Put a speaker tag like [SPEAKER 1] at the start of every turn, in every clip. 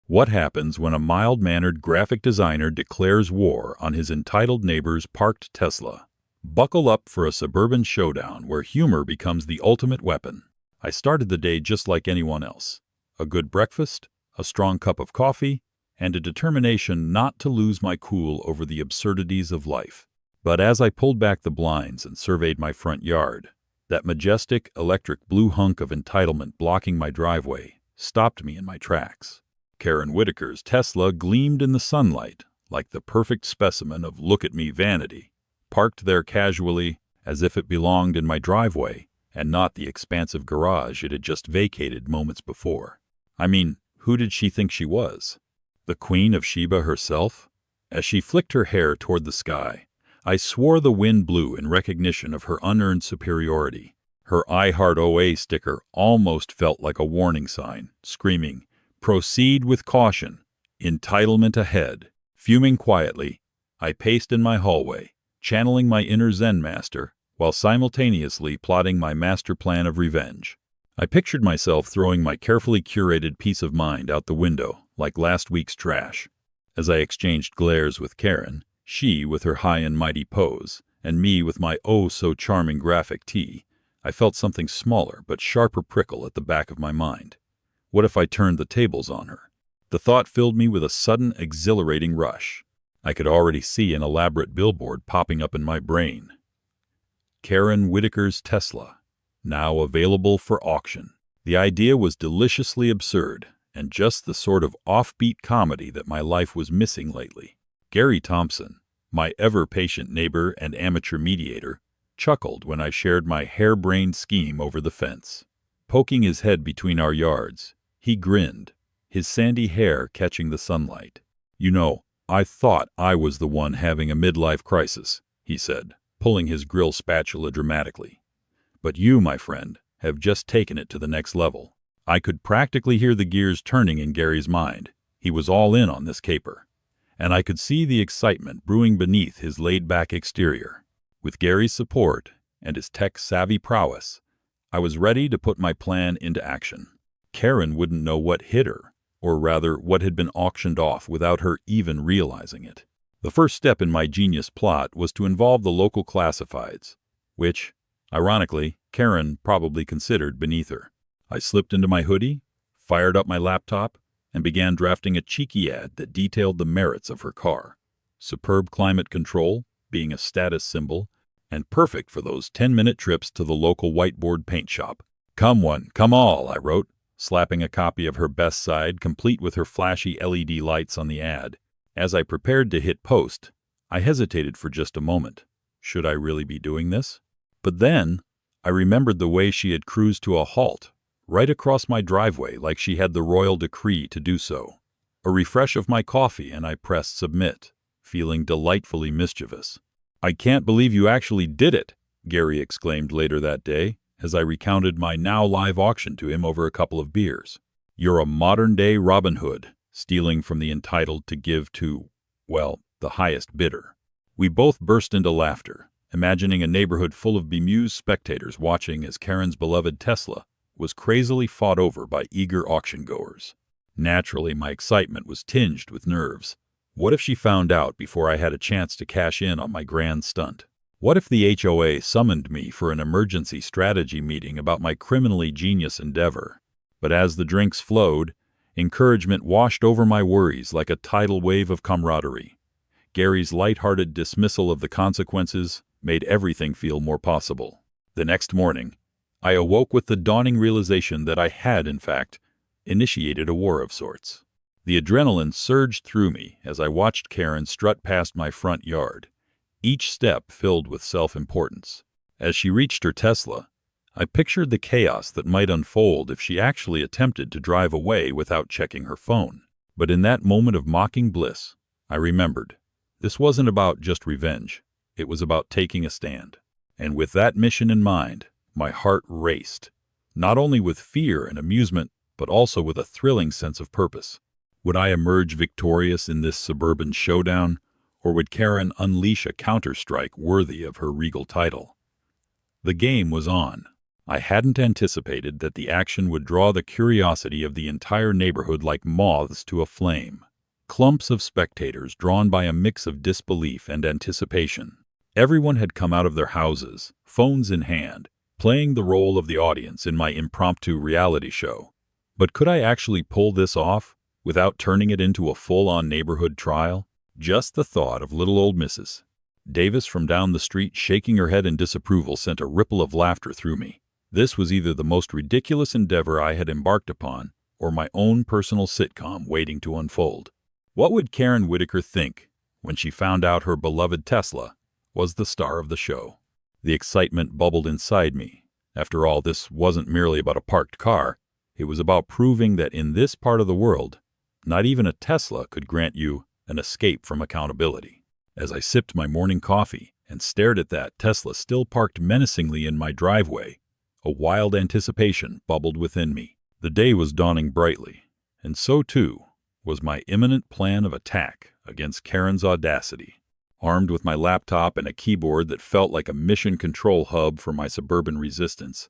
[SPEAKER 1] What happens when a mild-mannered graphic designer declares war on his entitled neighbor's parked Tesla? Buckle up for a suburban showdown where humor becomes the ultimate weapon. I started the day just like anyone else. A good breakfast, a strong cup of coffee, and a determination not to lose my cool over the absurdities of life. But as I pulled back the blinds and surveyed my front yard, that majestic electric blue hunk of entitlement blocking my driveway stopped me in my tracks. Karen Whitaker's Tesla gleamed in the sunlight like the perfect specimen of look-at-me vanity, parked there casually as if it belonged in my driveway and not the expansive garage it had just vacated moments before. I mean, who did she think she was? The Queen of Sheba herself? As she flicked her hair toward the sky, I swore the wind blew in recognition of her unearned superiority. Her Heart HOA sticker almost felt like a warning sign, screaming, "Proceed with caution. Entitlement ahead." Fuming quietly, I paced in my hallway, channeling my inner Zen master, while simultaneously plotting my master plan of revenge. I pictured myself throwing my carefully curated peace of mind out the window, like last week's trash. As I exchanged glares with Karen, she with her high and mighty pose, and me with my oh-so-charming graphic tee, I felt something smaller but sharper prickle at the back of my mind. What if I turned the tables on her? The thought filled me with a sudden, exhilarating rush. I could already see an elaborate billboard popping up in my brain. Karen Whitaker's Tesla, now available for auction. The idea was deliciously absurd, and just the sort of offbeat comedy that my life was missing lately. Gary Thompson, my ever-patient neighbor and amateur mediator, chuckled when I shared my harebrained scheme over the fence. Poking his head between our yards, he grinned, his sandy hair catching the sunlight. "You know, I thought I was the one having a midlife crisis," he said, pulling his grill spatula dramatically. "But you, my friend, have just taken it to the next level." I could practically hear the gears turning in Gary's mind. He was all in on this caper. And I could see the excitement brewing beneath his laid-back exterior. With Gary's support and his tech-savvy prowess, I was ready to put my plan into action. Karen wouldn't know what hit her, or rather what had been auctioned off without her even realizing it. The first step in my genius plot was to involve the local classifieds, which, ironically, Karen probably considered beneath her. I slipped into my hoodie, fired up my laptop, and began drafting a cheeky ad that detailed the merits of her car. Superb climate control, being a status symbol, and perfect for those 10-minute trips to the local whiteboard paint shop. "Come one, come all," I wrote, slapping a copy of her best side complete with her flashy LED lights on the ad. As I prepared to hit post, I hesitated for just a moment. Should I really be doing this? But then, I remembered the way she had cruised to a halt, right across my driveway like she had the royal decree to do so. A refresh of my coffee and I pressed submit, feeling delightfully mischievous. "I can't believe you actually did it," Gary exclaimed later that day, as I recounted my now live auction to him over a couple of beers. "You're a modern-day Robin Hood, stealing from the entitled to give to, well, the highest bidder." We both burst into laughter, imagining a neighborhood full of bemused spectators watching as Karen's beloved Tesla was crazily fought over by eager auction-goers. Naturally, my excitement was tinged with nerves. What if she found out before I had a chance to cash in on my grand stunt? What if the HOA summoned me for an emergency strategy meeting about my criminally genius endeavor? But as the drinks flowed, encouragement washed over my worries like a tidal wave of camaraderie. Gary's light-hearted dismissal of the consequences made everything feel more possible. The next morning, I awoke with the dawning realization that I had, in fact, initiated a war of sorts. The adrenaline surged through me as I watched Karen strut past my front yard, each step filled with self-importance. As she reached her Tesla, I pictured the chaos that might unfold if she actually attempted to drive away without checking her phone. But in that moment of mocking bliss, I remembered, this wasn't about just revenge. It was about taking a stand. And with that mission in mind, my heart raced, not only with fear and amusement, but also with a thrilling sense of purpose. Would I emerge victorious in this suburban showdown, or would Karen unleash a counter-strike worthy of her regal title? The game was on. I hadn't anticipated that the action would draw the curiosity of the entire neighborhood like moths to a flame. Clumps of spectators drawn by a mix of disbelief and anticipation. Everyone had come out of their houses, phones in hand, playing the role of the audience in my impromptu reality show. But could I actually pull this off without turning it into a full-on neighborhood trial? Just the thought of little old Mrs. Davis from down the street shaking her head in disapproval sent a ripple of laughter through me. This was either the most ridiculous endeavor I had embarked upon or my own personal sitcom waiting to unfold. What would Karen Whitaker think when she found out her beloved Tesla was the star of the show? The excitement bubbled inside me. After all, this wasn't merely about a parked car. It was about proving that in this part of the world, not even a Tesla could grant you an escape from accountability. As I sipped my morning coffee and stared at that Tesla still parked menacingly in my driveway, a wild anticipation bubbled within me. The day was dawning brightly, and so too was my imminent plan of attack against Karen's audacity. Armed with my laptop and a keyboard that felt like a mission control hub for my suburban resistance,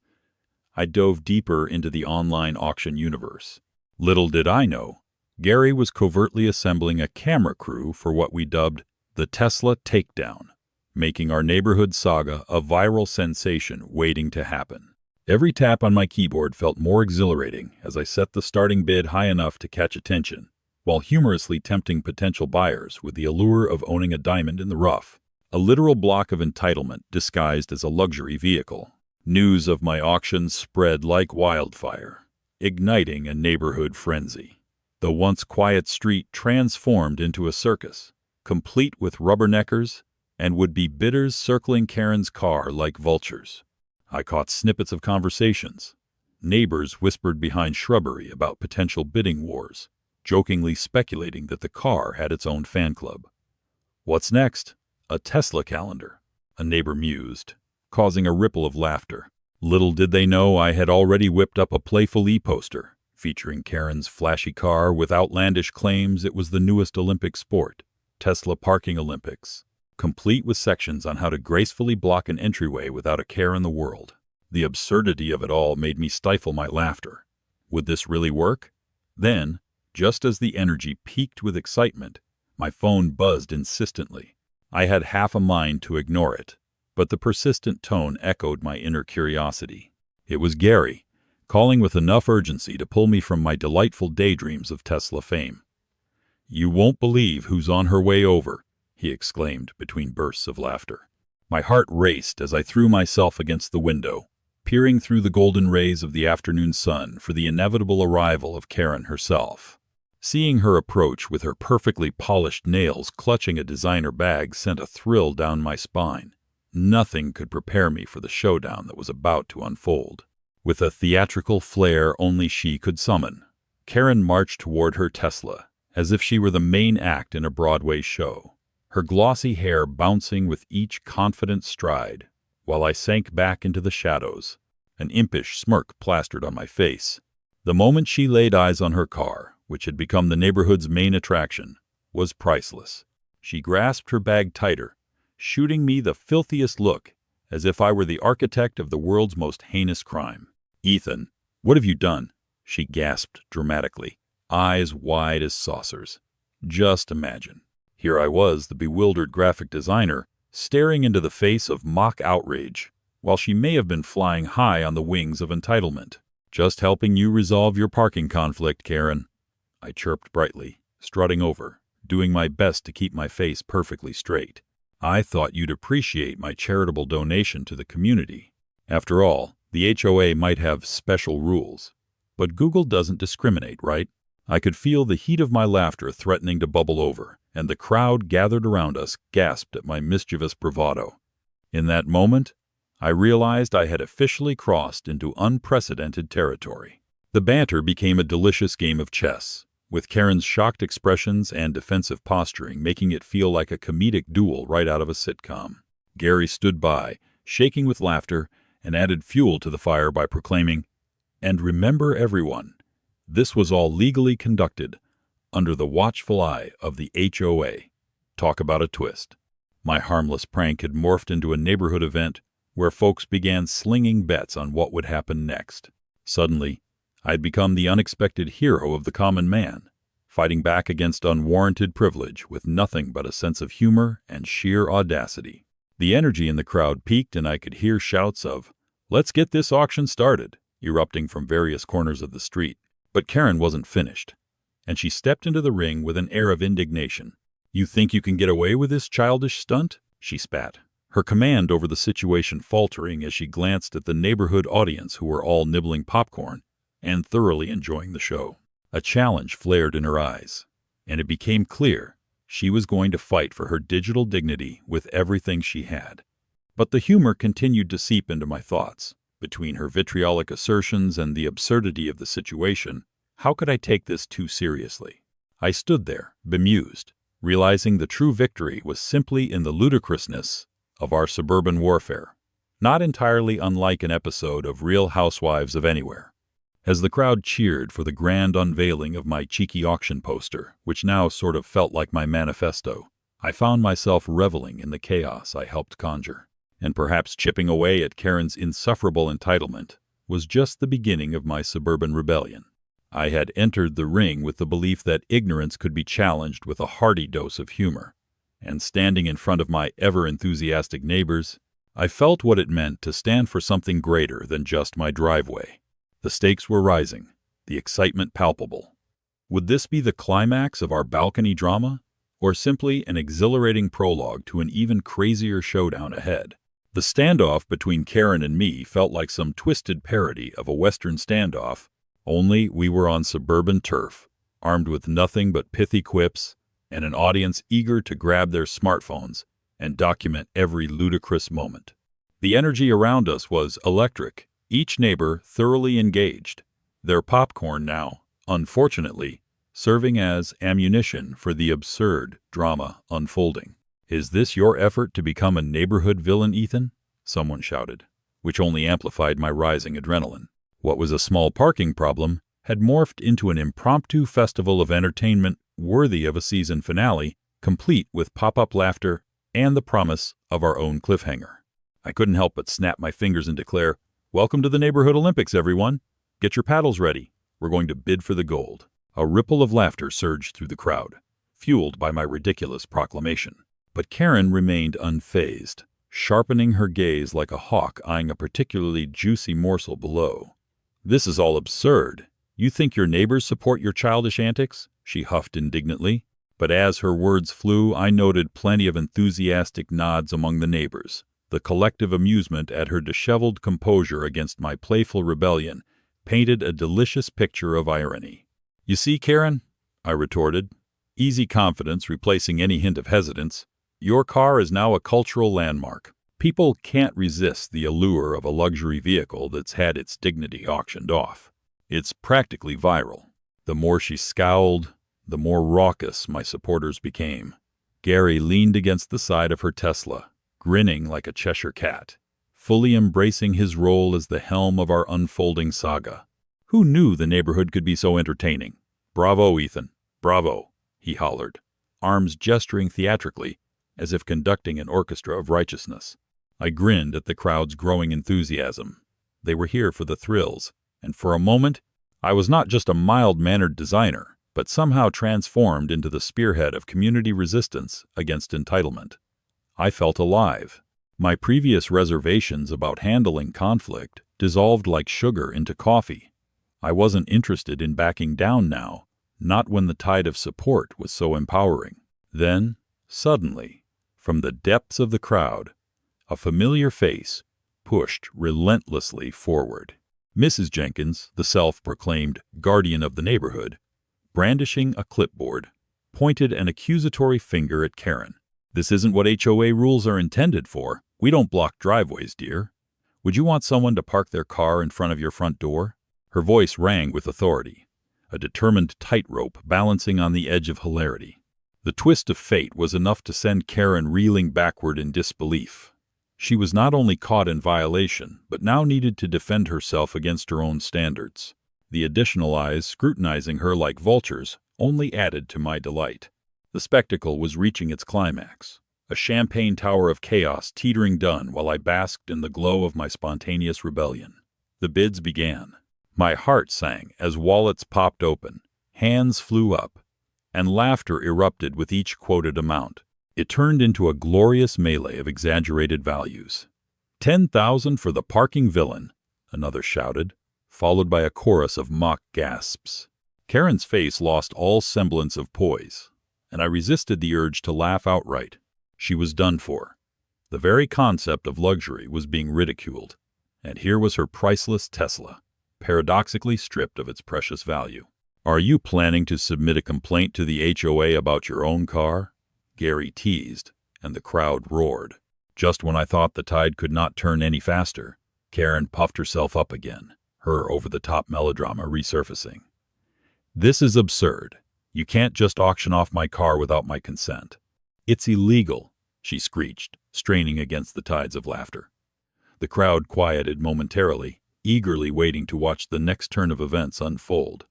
[SPEAKER 1] I dove deeper into the online auction universe. Little did I know, Gary was covertly assembling a camera crew for what we dubbed the Tesla Takedown, making our neighborhood saga a viral sensation waiting to happen. Every tap on my keyboard felt more exhilarating as I set the starting bid high enough to catch attention, while humorously tempting potential buyers with the allure of owning a diamond in the rough, a literal block of entitlement disguised as a luxury vehicle. News of my auction spread like wildfire, igniting a neighborhood frenzy. The once quiet street transformed into a circus, complete with rubberneckers and would-be bidders circling Karen's car like vultures. I caught snippets of conversations. Neighbors whispered behind shrubbery about potential bidding wars, jokingly speculating that the car had its own fan club. "What's next? A Tesla calendar," a neighbor mused, causing a ripple of laughter. Little did they know I had already whipped up a playful e-poster, featuring Karen's flashy car with outlandish claims it was the newest Olympic sport, Tesla Parking Olympics, complete with sections on how to gracefully block an entryway without a care in the world. The absurdity of it all made me stifle my laughter. Would this really work? Then, just as the energy peaked with excitement, my phone buzzed insistently. I had half a mind to ignore it, but the persistent tone echoed my inner curiosity. It was Gary, calling with enough urgency to pull me from my delightful daydreams of Tesla fame. "You won't believe who's on her way over," he exclaimed between bursts of laughter. My heart raced as I threw myself against the window, peering through the golden rays of the afternoon sun for the inevitable arrival of Karen herself. Seeing her approach with her perfectly polished nails clutching a designer bag sent a thrill down my spine. Nothing could prepare me for the showdown that was about to unfold. With a theatrical flair only she could summon, Karen marched toward her Tesla, as if she were the main act in a Broadway show, her glossy hair bouncing with each confident stride, while I sank back into the shadows, an impish smirk plastered on my face. The moment she laid eyes on her car, which had become the neighborhood's main attraction, was priceless. She grasped her bag tighter, shooting me the filthiest look, as if I were the architect of the world's most heinous crime. "Ethan, what have you done?" she gasped dramatically, eyes wide as saucers. Just imagine. Here I was, the bewildered graphic designer, staring into the face of mock outrage, while she may have been flying high on the wings of entitlement. "Just helping you resolve your parking conflict, Karen," I chirped brightly, strutting over, doing my best to keep my face perfectly straight. "I thought you'd appreciate my charitable donation to the community. After all, the HOA might have special rules, but Google doesn't discriminate, right?" I could feel the heat of my laughter threatening to bubble over, and the crowd gathered around us gasped at my mischievous bravado. In that moment, I realized I had officially crossed into unprecedented territory. The banter became a delicious game of chess, with Karen's shocked expressions and defensive posturing making it feel like a comedic duel right out of a sitcom. Gary stood by, shaking with laughter, and added fuel to the fire by proclaiming, "And remember, everyone, this was all legally conducted under the watchful eye of the HOA. Talk about a twist." My harmless prank had morphed into a neighborhood event where folks began slinging bets on what would happen next. Suddenly, I'd become the unexpected hero of the common man, fighting back against unwarranted privilege with nothing but a sense of humor and sheer audacity. The energy in the crowd peaked, and I could hear shouts of, "Let's get this auction started," erupting from various corners of the street. But Karen wasn't finished, and she stepped into the ring with an air of indignation. "You think you can get away with this childish stunt?" she spat, her command over the situation faltering as she glanced at the neighborhood audience who were all nibbling popcorn and thoroughly enjoying the show. A challenge flared in her eyes, and it became clear she was going to fight for her digital dignity with everything she had. But the humor continued to seep into my thoughts. Between her vitriolic assertions and the absurdity of the situation, how could I take this too seriously? I stood there, bemused, realizing the true victory was simply in the ludicrousness of our suburban warfare, not entirely unlike an episode of Real Housewives of Anywhere. As the crowd cheered for the grand unveiling of my cheeky auction poster, which now sort of felt like my manifesto, I found myself reveling in the chaos I helped conjure. And perhaps chipping away at Karen's insufferable entitlement was just the beginning of my suburban rebellion. I had entered the ring with the belief that ignorance could be challenged with a hearty dose of humor, and standing in front of my ever-enthusiastic neighbors, I felt what it meant to stand for something greater than just my driveway. The stakes were rising, the excitement palpable. Would this be the climax of our balcony drama, or simply an exhilarating prologue to an even crazier showdown ahead? The standoff between Karen and me felt like some twisted parody of a Western standoff, only we were on suburban turf, armed with nothing but pithy quips, and an audience eager to grab their smartphones and document every ludicrous moment. The energy around us was electric, each neighbor thoroughly engaged, their popcorn now, unfortunately, serving as ammunition for the absurd drama unfolding. "Is this your effort to become a neighborhood villain, Ethan?" someone shouted, which only amplified my rising adrenaline. What was a small parking problem had morphed into an impromptu festival of entertainment worthy of a season finale, complete with pop-up laughter and the promise of our own cliffhanger. I couldn't help but snap my fingers and declare, "Welcome to the Neighborhood Olympics, everyone. Get your paddles ready. We're going to bid for the gold." A ripple of laughter surged through the crowd, fueled by my ridiculous proclamation. But Karen remained unfazed, sharpening her gaze like a hawk eyeing a particularly juicy morsel below. "This is all absurd. You think your neighbors support your childish antics?" she huffed indignantly. But as her words flew, I noted plenty of enthusiastic nods among the neighbors. The collective amusement at her disheveled composure against my playful rebellion painted a delicious picture of irony. "You see, Karen," I retorted, easy confidence replacing any hint of hesitance, "your car is now a cultural landmark. People can't resist the allure of a luxury vehicle that's had its dignity auctioned off. It's practically viral." The more she scowled, the more raucous my supporters became. Gary leaned against the side of her Tesla, grinning like a Cheshire cat, fully embracing his role as the helm of our unfolding saga. Who knew the neighborhood could be so entertaining? "Bravo, Ethan, bravo," he hollered, arms gesturing theatrically, as if conducting an orchestra of righteousness. I grinned at the crowd's growing enthusiasm. They were here for the thrills, and for a moment, I was not just a mild-mannered designer, but somehow transformed into the spearhead of community resistance against entitlement. I felt alive. My previous reservations about handling conflict dissolved like sugar into coffee. I wasn't interested in backing down now, not when the tide of support was so empowering. Then, suddenly, from the depths of the crowd, a familiar face pushed relentlessly forward. Mrs. Jenkins, the self-proclaimed guardian of the neighborhood, brandishing a clipboard, pointed an accusatory finger at Karen. "This isn't what HOA rules are intended for. We don't block driveways, dear. Would you want someone to park their car in front of your front door?" Her voice rang with authority, a determined tightrope balancing on the edge of hilarity. The twist of fate was enough to send Karen reeling backward in disbelief. She was not only caught in violation, but now needed to defend herself against her own standards. The additional eyes scrutinizing her like vultures only added to my delight. The spectacle was reaching its climax. a champagne tower of chaos teetering done while I basked in the glow of my spontaneous rebellion. The bids began. My heart sang as wallets popped open, hands flew up, and laughter erupted with each quoted amount. It turned into a glorious melee of exaggerated values. 10,000 for the parking villain, another shouted, followed by a chorus of mock gasps. Karen's face lost all semblance of poise, and I resisted the urge to laugh outright. She was done for. The very concept of luxury was being ridiculed, and here was her priceless Tesla, paradoxically stripped of its precious value. "Are you planning to submit a complaint to the HOA about your own car?" Gary teased, and the crowd roared. Just when I thought the tide could not turn any faster, Karen puffed herself up again, her over-the-top melodrama resurfacing. "This is absurd. You can't just auction off my car without my consent." "It's illegal," she screeched, straining against the tides of laughter. The crowd quieted momentarily, eagerly waiting to watch the next turn of events unfold.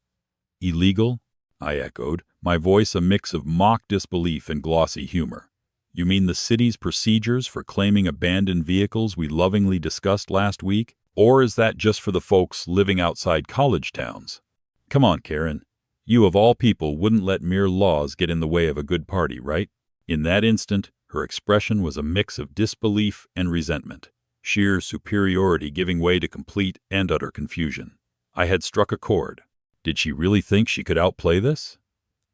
[SPEAKER 1] "Illegal?" I echoed, my voice a mix of mock disbelief and glossy humor. "You mean the city's procedures for claiming abandoned vehicles we lovingly discussed last week? Or is that just for the folks living outside college towns? Come on, Karen. You of all people wouldn't let mere laws get in the way of a good party, right?" In that instant, her expression was a mix of disbelief and resentment, sheer superiority giving way to complete and utter confusion. I had struck a chord. Did she really think she could outplay this?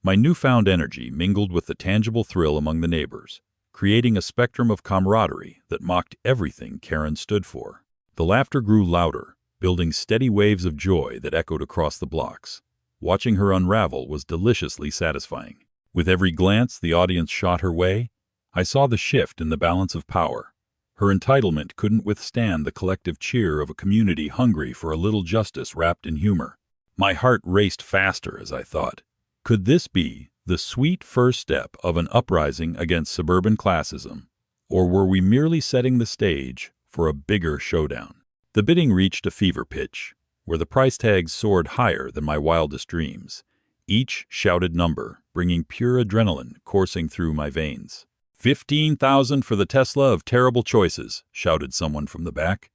[SPEAKER 1] My newfound energy mingled with the tangible thrill among the neighbors, creating a spectrum of camaraderie that mocked everything Karen stood for. The laughter grew louder, building steady waves of joy that echoed across the blocks. Watching her unravel was deliciously satisfying. With every glance the audience shot her way, I saw the shift in the balance of power. Her entitlement couldn't withstand the collective cheer of a community hungry for a little justice wrapped in humor. My heart raced faster as I thought, could this be the sweet first step of an uprising against suburban classism, or were we merely setting the stage for a bigger showdown? The bidding reached a fever pitch, where the price tags soared higher than my wildest dreams. Each shouted number, bringing pure adrenaline coursing through my veins. 15,000 for the Tesla of terrible choices, shouted someone from the back.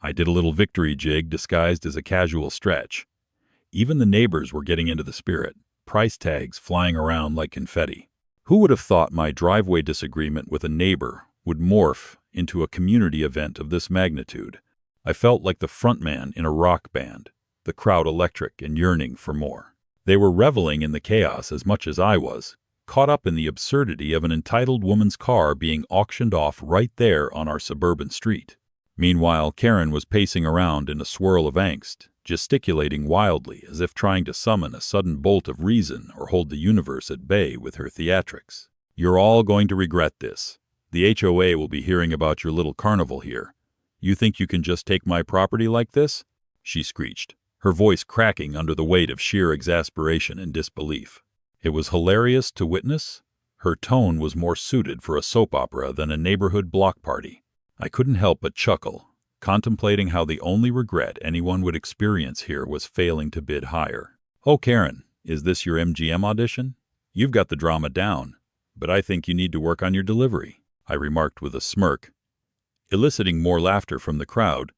[SPEAKER 1] I did a little victory jig disguised as a casual stretch. Even the neighbors were getting into the spirit, price tags flying around like confetti. Who would have thought my driveway disagreement with a neighbor would morph into a community event of this magnitude? I felt like the frontman in a rock band, the crowd electric and yearning for more. They were reveling in the chaos as much as I was, caught up in the absurdity of an entitled woman's car being auctioned off right there on our suburban street. Meanwhile, Karen was pacing around in a swirl of angst, gesticulating wildly as if trying to summon a sudden bolt of reason or hold the universe at bay with her theatrics. "You're all going to regret this. The HOA will be hearing about your little carnival here. You think you can just take my property like this?" she screeched, her voice cracking under the weight of sheer exasperation and disbelief. It was hilarious to witness. Her tone was more suited for a soap opera than a neighborhood block party. I couldn't help but chuckle, contemplating how the only regret anyone would experience here was failing to bid higher. "Oh, Karen, is this your MGM audition? You've got the drama down, but I think you need to work on your delivery," I remarked with a smirk, eliciting more laughter from the crowd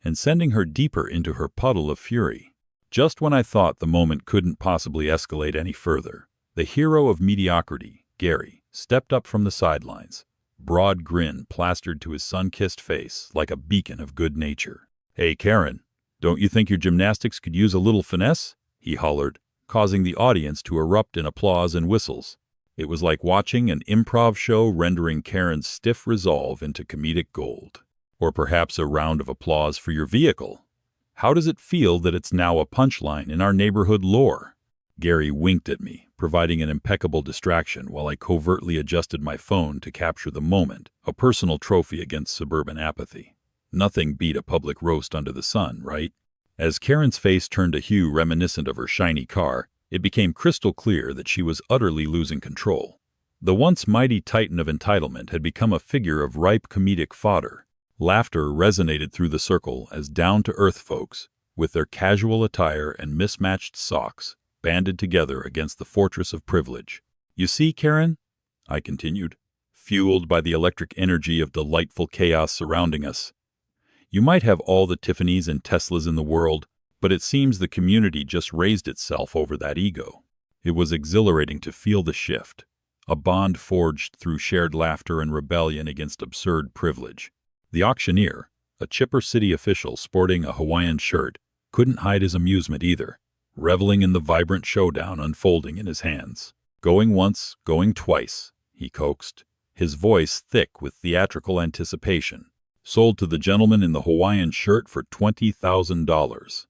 [SPEAKER 1] and sending her deeper into her puddle of fury. Just when I thought the moment couldn't possibly escalate any further, the hero of mediocrity, Gary, stepped up from the sidelines, broad grin plastered to his sun-kissed face like a beacon of good nature. "Hey, Karen, don't you think your gymnastics could use a little finesse?" he hollered, causing the audience to erupt in applause and whistles. It was like watching an improv show rendering Karen's stiff resolve into comedic gold. Or perhaps a round of applause for your vehicle. How does it feel that it's now a punchline in our neighborhood lore? Gary winked at me, providing an impeccable distraction while I covertly adjusted my phone to capture the moment, a personal trophy against suburban apathy. Nothing beat a public roast under the sun, right? As Karen's face turned a hue reminiscent of her shiny car, it became crystal clear that she was utterly losing control. The once mighty titan of entitlement had become a figure of ripe comedic fodder. Laughter resonated through the circle as down-to-earth folks, with their casual attire and mismatched socks, banded together against the fortress of privilege. "You see, Karen," I continued, fueled by the electric energy of delightful chaos surrounding us. You might have all the Tiffany's and Teslas in the world, but it seems the community just raised itself over that ego. It was exhilarating to feel the shift, a bond forged through shared laughter and rebellion against absurd privilege. The auctioneer, a Chipper City official sporting a Hawaiian shirt, couldn't hide his amusement either, reveling in the vibrant showdown unfolding in his hands. "Going once, going twice," he coaxed, his voice thick with theatrical anticipation. "Sold to the gentleman in the Hawaiian shirt for $20,000.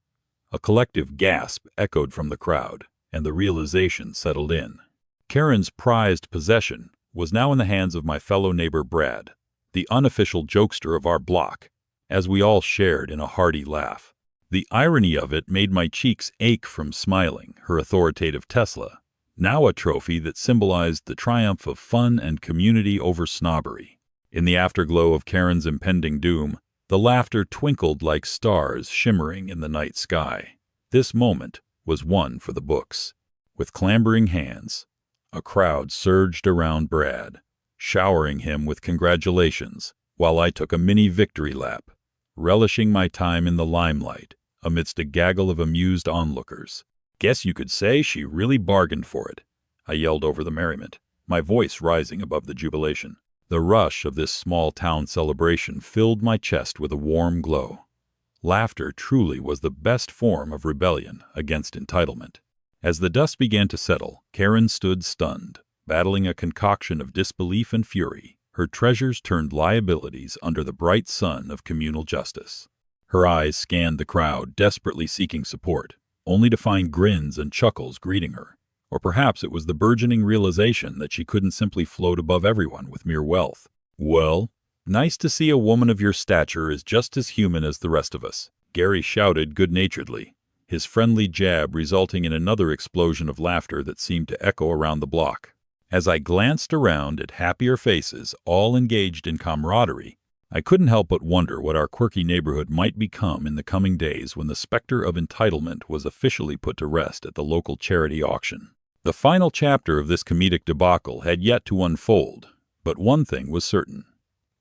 [SPEAKER 1] A collective gasp echoed from the crowd, and the realization settled in. Karen's prized possession was now in the hands of my fellow neighbor Brad, the unofficial jokester of our block, as we all shared in a hearty laugh. The irony of it made my cheeks ache from smiling. Her authoritative Tesla, now a trophy that symbolized the triumph of fun and community over snobbery. In the afterglow of Karen's impending doom, the laughter twinkled like stars shimmering in the night sky. This moment was one for the books. With clambering hands, a crowd surged around Brad, showering him with congratulations, while I took a mini victory lap, relishing my time in the limelight amidst a gaggle of amused onlookers. "Guess you could say she really bargained for it," I yelled over the merriment, my voice rising above the jubilation. The rush of this small-town celebration filled my chest with a warm glow. Laughter truly was the best form of rebellion against entitlement. As the dust began to settle, Karen stood stunned, battling a concoction of disbelief and fury, her treasures turned liabilities under the bright sun of communal justice. Her eyes scanned the crowd, desperately seeking support, only to find grins and chuckles greeting her. Or perhaps it was the burgeoning realization that she couldn't simply float above everyone with mere wealth. "Well, nice to see a woman of your stature is just as human as the rest of us," Gary shouted good-naturedly, his friendly jab resulting in another explosion of laughter that seemed to echo around the block. As I glanced around at happier faces, all engaged in camaraderie, I couldn't help but wonder what our quirky neighborhood might become in the coming days when the specter of entitlement was officially put to rest at the local charity auction. The final chapter of this comedic debacle had yet to unfold, but one thing was certain.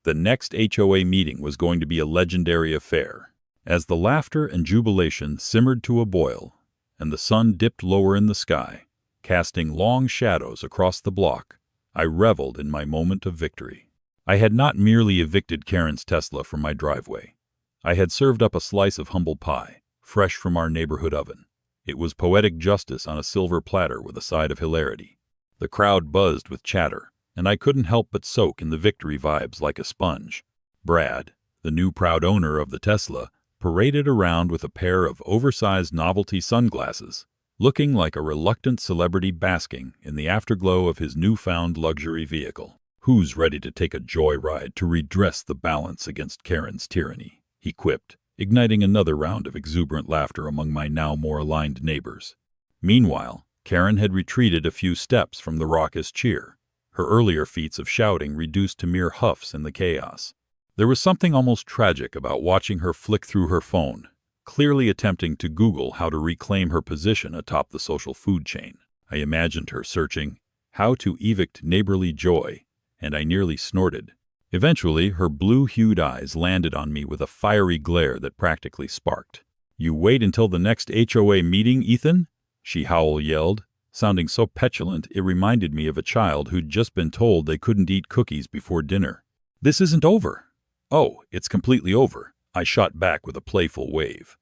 [SPEAKER 1] The next HOA meeting was going to be a legendary affair. As the laughter and jubilation simmered to a boil, and the sun dipped lower in the sky, casting long shadows across the block, I reveled in my moment of victory. I had not merely evicted Karen's Tesla from my driveway. I had served up a slice of humble pie, fresh from our neighborhood oven. It was poetic justice on a silver platter with a side of hilarity. The crowd buzzed with chatter, and I couldn't help but soak in the victory vibes like a sponge. Brad, the new proud owner of the Tesla, paraded around with a pair of oversized novelty sunglasses, looking like a reluctant celebrity basking in the afterglow of his newfound luxury vehicle. "Who's ready to take a joyride to redress the balance against Karen's tyranny?" he quipped, igniting another round of exuberant laughter among my now more aligned neighbors. Meanwhile, Karen had retreated a few steps from the raucous cheer, her earlier feats of shouting reduced to mere huffs in the chaos. There was something almost tragic about watching her flick through her phone, clearly attempting to Google how to reclaim her position atop the social food chain. I imagined her searching, "how to evict neighborly joy," and I nearly snorted. Eventually, her blue-hued eyes landed on me with a fiery glare that practically sparked. "You wait until the next HOA meeting, Ethan?" she howl-yelled, sounding so petulant it reminded me of a child who'd just been told they couldn't eat cookies before dinner. "This isn't over." "Oh, it's completely over," I shot back with a playful wave.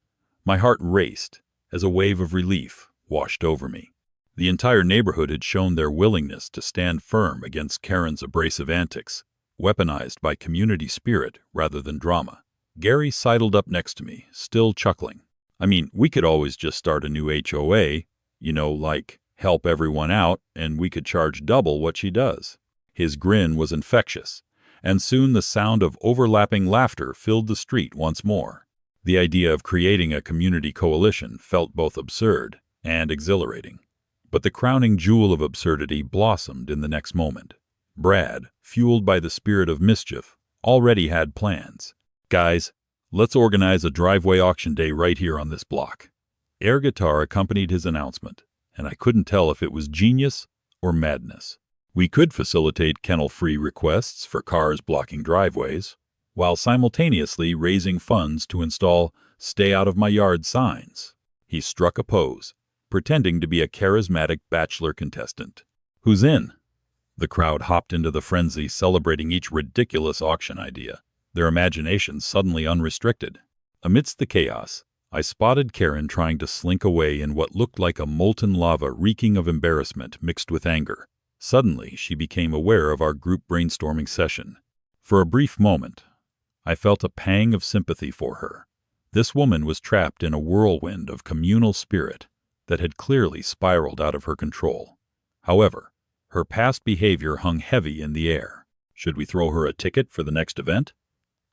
[SPEAKER 1] My heart raced as a wave of relief washed over me. The entire neighborhood had shown their willingness to stand firm against Karen's abrasive antics, weaponized by community spirit rather than drama. Gary sidled up next to me, still chuckling. "I mean, we could always just start a new HOA, like help everyone out, and we could charge double what she does." His grin was infectious, and soon the sound of overlapping laughter filled the street once more. The idea of creating a community coalition felt both absurd and exhilarating. But the crowning jewel of absurdity blossomed in the next moment. Brad, fueled by the spirit of mischief, already had plans. "Guys, let's organize a driveway auction day right here on this block." Air guitar accompanied his announcement, and I couldn't tell if it was genius or madness. We could facilitate kennel-free requests for cars blocking driveways, while simultaneously raising funds to install "Stay out of my yard" signs. He struck a pose, pretending to be a charismatic bachelor contestant. "Who's in?" The crowd hopped into the frenzy, celebrating each ridiculous auction idea, their imaginations suddenly unrestricted. Amidst the chaos, I spotted Karen trying to slink away in what looked like a molten lava reeking of embarrassment mixed with anger. Suddenly, she became aware of our group brainstorming session. For a brief moment, I felt a pang of sympathy for her. This woman was trapped in a whirlwind of communal spirit that had clearly spiraled out of her control. However, her past behavior hung heavy in the air. Should we throw her a ticket for the next event?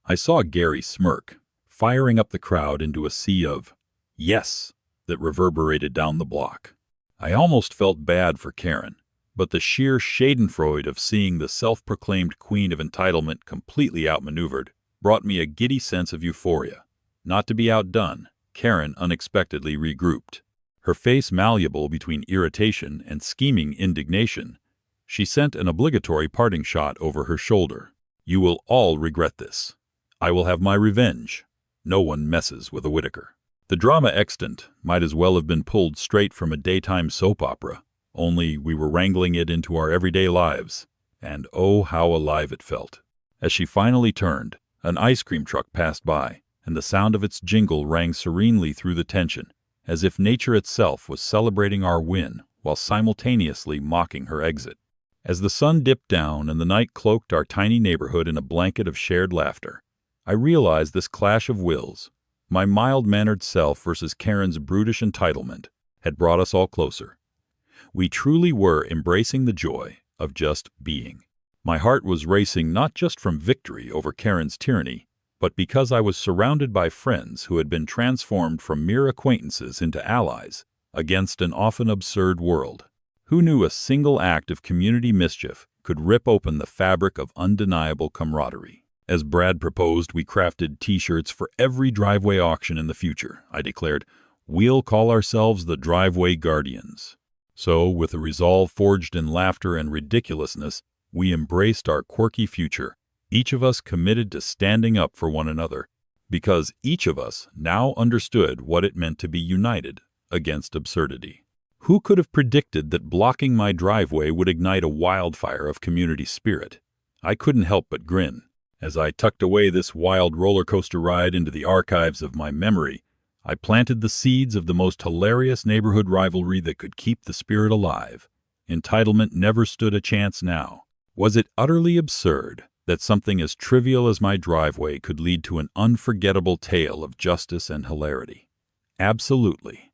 [SPEAKER 1] I saw Gary smirk, firing up the crowd into a sea of "yes" that reverberated down the block. I almost felt bad for Karen, but the sheer schadenfreude of seeing the self-proclaimed Queen of Entitlement completely outmaneuvered brought me a giddy sense of euphoria. Not to be outdone, Karen unexpectedly regrouped. Her face malleable between irritation and scheming indignation, she sent an obligatory parting shot over her shoulder. "You will all regret this. I will have my revenge. No one messes with a Whitaker." The drama extant might as well have been pulled straight from a daytime soap opera, only we were wrangling it into our everyday lives, and oh, how alive it felt. As she finally turned, an ice cream truck passed by, and the sound of its jingle rang serenely through the tension, as if nature itself was celebrating our win while simultaneously mocking her exit. As the sun dipped down and the night cloaked our tiny neighborhood in a blanket of shared laughter, I realized this clash of wills, my mild-mannered self versus Karen's brutish entitlement, had brought us all closer. We truly were embracing the joy of just being. My heart was racing not just from victory over Karen's tyranny, but because I was surrounded by friends who had been transformed from mere acquaintances into allies against an often absurd world. Who knew a single act of community mischief could rip open the fabric of undeniable camaraderie? As Brad proposed, we crafted T-shirts for every driveway auction in the future. I declared, "We'll call ourselves the Driveway Guardians." So, with a resolve forged in laughter and ridiculousness, we embraced our quirky future, each of us committed to standing up for one another, because each of us now understood what it meant to be united against absurdity. Who could have predicted that blocking my driveway would ignite a wildfire of community spirit? I couldn't help but grin. As I tucked away this wild roller coaster ride into the archives of my memory, I planted the seeds of the most hilarious neighborhood rivalry that could keep the spirit alive. Entitlement never stood a chance now. Was it utterly absurd that something as trivial as my driveway could lead to an unforgettable tale of justice and hilarity? Absolutely.